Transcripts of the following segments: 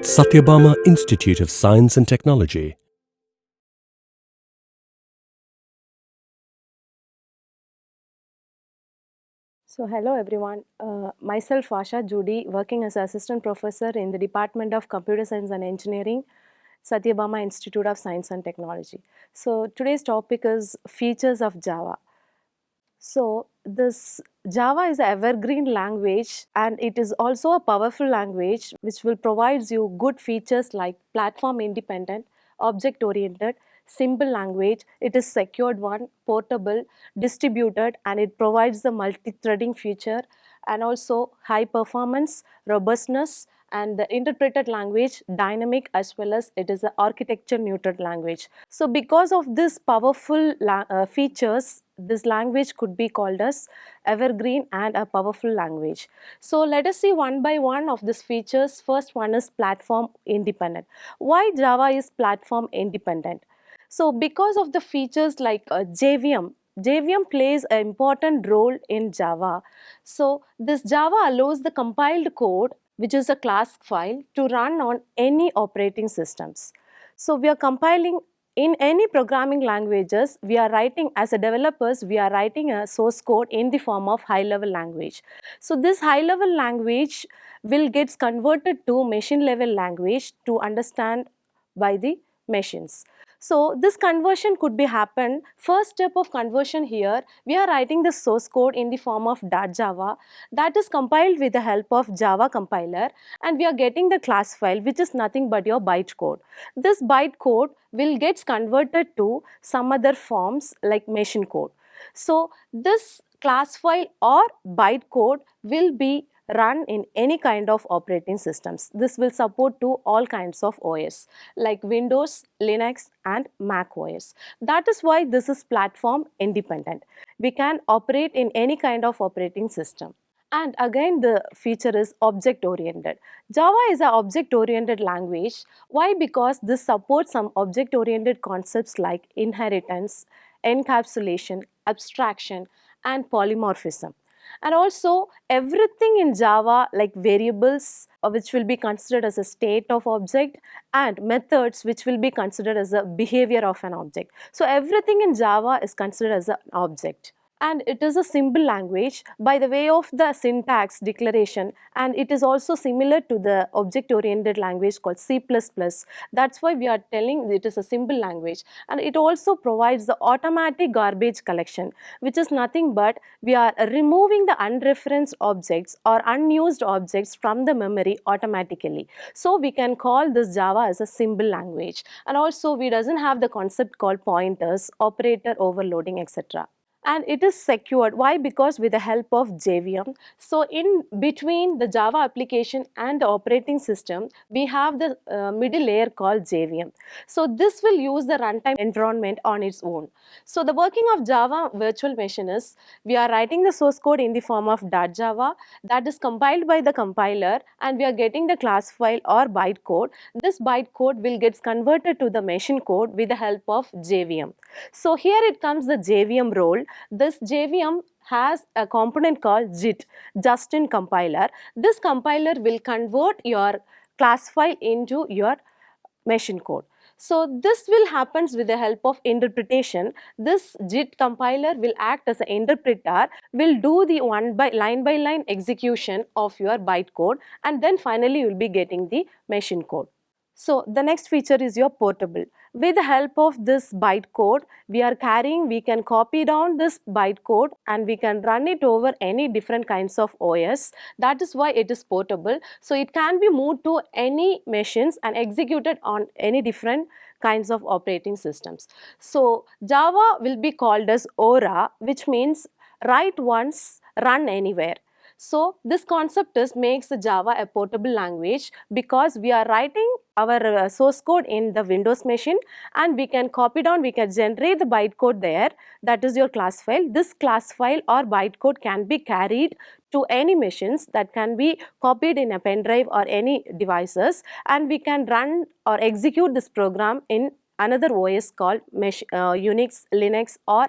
Satyabama Institute of Science and Technology. So, hello everyone. Myself, Asha, Judi, working as assistant professor in the Department of Computer Science and Engineering, Satyabama Institute of Science and Technology. So, today's topic is features of Java. So, this Java is an evergreen language and it is also a powerful language which will provide you good features like platform independent, object oriented, simple language. It is secured one, portable, distributed, and it provides the multi-threading feature and also high performance, robustness, and the interpreted language dynamic, as well as it is an architecture neutral language. So because of this powerful features, this language could be called as evergreen and a powerful language. So let us see one by one of these features. First one is platform independent. Why Java is platform independent? So because of the features like JVM plays an important role in Java. So this Java allows the compiled code, which is a class file, to run on any operating systems. So we are compiling in any programming languages, we are writing as a developers, we are writing a source code in the form of high level language. So this high level language will get converted to machine level language to understand by the machines. So this conversion could be happen. First step of conversion here, we are writing the source code in the form of .java that is compiled with the help of Java compiler, and we are getting the class file which is nothing but your byte code. This byte code will get converted to some other forms like machine code. So this class file or byte code will be run in any kind of operating systems. This will support to all kinds of OS like Windows, Linux and Mac OS. That is why this is platform independent. We can operate in any kind of operating system. And again, the feature is object oriented. Java is an object oriented language. Why? Because this supports some object oriented concepts like inheritance, encapsulation, abstraction, and polymorphism. And also, everything in Java, like variables, which will be considered as a state of object, and methods, which will be considered as a behavior of an object. So, everything in Java is considered as an object, and it is a simple language by the way of the syntax declaration, and it is also similar to the object oriented language called C++. That's why we are telling it is a simple language, and it also provides the automatic garbage collection, which is nothing but we are removing the unreferenced objects or unused objects from the memory automatically. So we can call this Java as a simple language, and also we doesn't have the concept called pointers, operator overloading, etc. And it is secured. Why? Because with the help of JVM. So in between the Java application and the operating system, we have the middle layer called JVM. So this will use the runtime environment on its own. So the working of Java virtual machine is we are writing the source code in the form of .java that is compiled by the compiler, and we are getting the class file or byte code. This byte code will get converted to the machine code with the help of JVM. So here it comes the JVM role. This JVM has a component called JIT, just-in compiler. This compiler will convert your class file into your machine code. So this will happens with the help of interpretation. This JIT compiler will act as an interpreter, will do the by line execution of your byte code, and then finally you will be getting the machine code. So the next feature is your portable. With the help of this byte code, we can copy down this byte code and we can run it over any different kinds of OS. That is why it is portable. So it can be moved to any machines and executed on any different kinds of operating systems. So Java will be called as Aura, which means write once, run anywhere. So this concept makes the Java a portable language because we are writing our source code in the Windows machine, and we can copy down, we can generate the bytecode there, that is your class file. This class file or bytecode can be carried to any machines, that can be copied in a pen drive or any devices, and we can run or execute this program in another OS called Unix, Linux or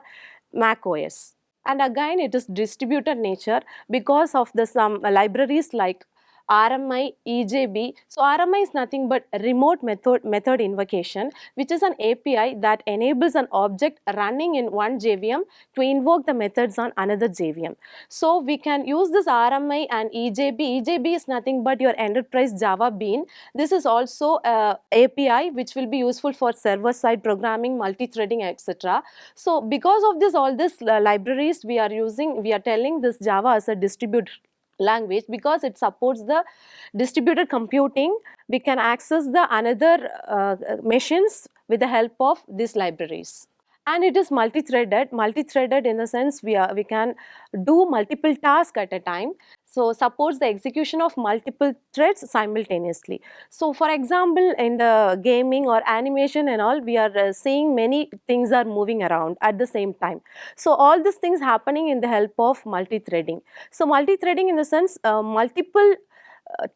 Mac OS. And again, it is distributed nature because of the some libraries like RMI, EJB. So RMI is nothing but remote method invocation, which is an API that enables an object running in one JVM to invoke the methods on another JVM. So we can use this RMI and EJB. EJB is nothing but your enterprise Java bean. This is also a API which will be useful for server-side programming, multi-threading, etc. So because of this, all these libraries we are using, we are telling this Java as a distributed language because it supports the distributed computing. We can access the another machines with the help of these libraries. And it is multi-threaded in the sense we can do multiple tasks at a time. So supports the execution of multiple threads simultaneously. So for example, in the gaming or animation and all, we are seeing many things are moving around at the same time. So all these things happening in the help of multi-threading. So multi-threading in the sense multiple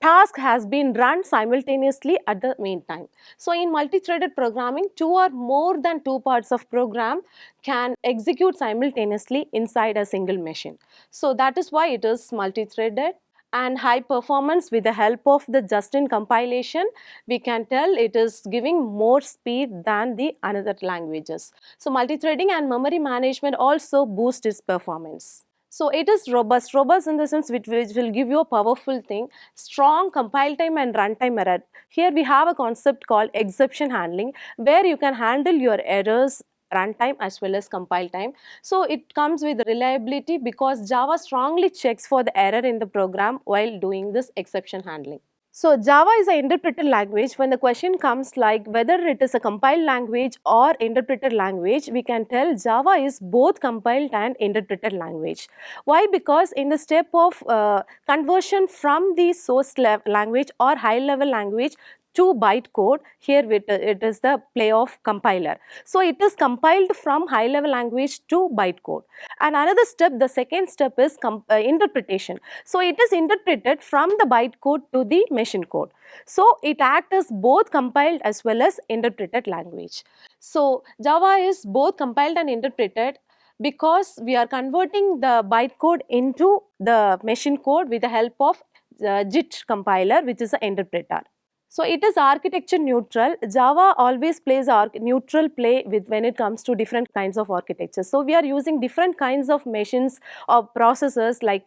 task has been run simultaneously at the meantime. So in multi-threaded programming, two or more than two parts of program can execute simultaneously inside a single machine. So that is why it is multi-threaded and high performance. With the help of the just-in compilation, we can tell it is giving more speed than the another languages. So multi-threading and memory management also boost its performance. So it is robust in the sense which will give you a powerful thing, strong compile time and runtime error. Here we have a concept called exception handling, where you can handle your errors runtime as well as compile time. So it comes with reliability because Java strongly checks for the error in the program while doing this exception handling. So Java is an interpreted language. When the question comes like whether it is a compiled language or interpreted language, we can tell Java is both compiled and interpreted language. Why? Because in the step of conversion from the source language or high level language to bytecode, here it is the play of compiler. So it is compiled from high level language to bytecode. And another step, the second step is interpretation. So it is interpreted from the bytecode to the machine code. So it acts as both compiled as well as interpreted language. So Java is both compiled and interpreted because we are converting the bytecode into the machine code with the help of JIT compiler, which is an interpreter. So it is architecture neutral. Java always plays a neutral play with when it comes to different kinds of architectures. So we are using different kinds of machines or processors like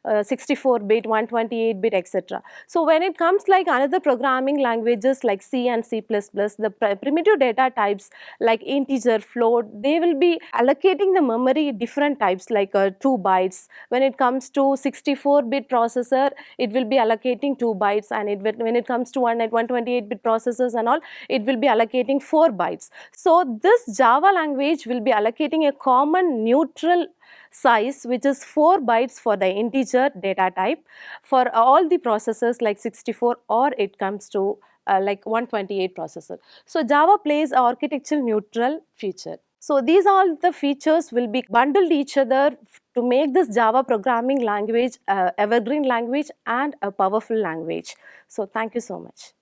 64-bit, 128-bit, etc. So when it comes like another programming languages like C and C++, the primitive data types like integer, float, they will be allocating the memory different types like 2 bytes. When it comes to 64-bit processor, it will be allocating 2 bytes, and when it comes to 128-bit processors and all, it will be allocating 4 bytes. So this Java language will be allocating a common neutral size which is 4 bytes for the integer data type for all the processors like 64 or it comes to like 128 processor. So Java plays an architectural neutral feature. So these all the features will be bundled each other to make this Java programming language evergreen language and a powerful language. So thank you so much.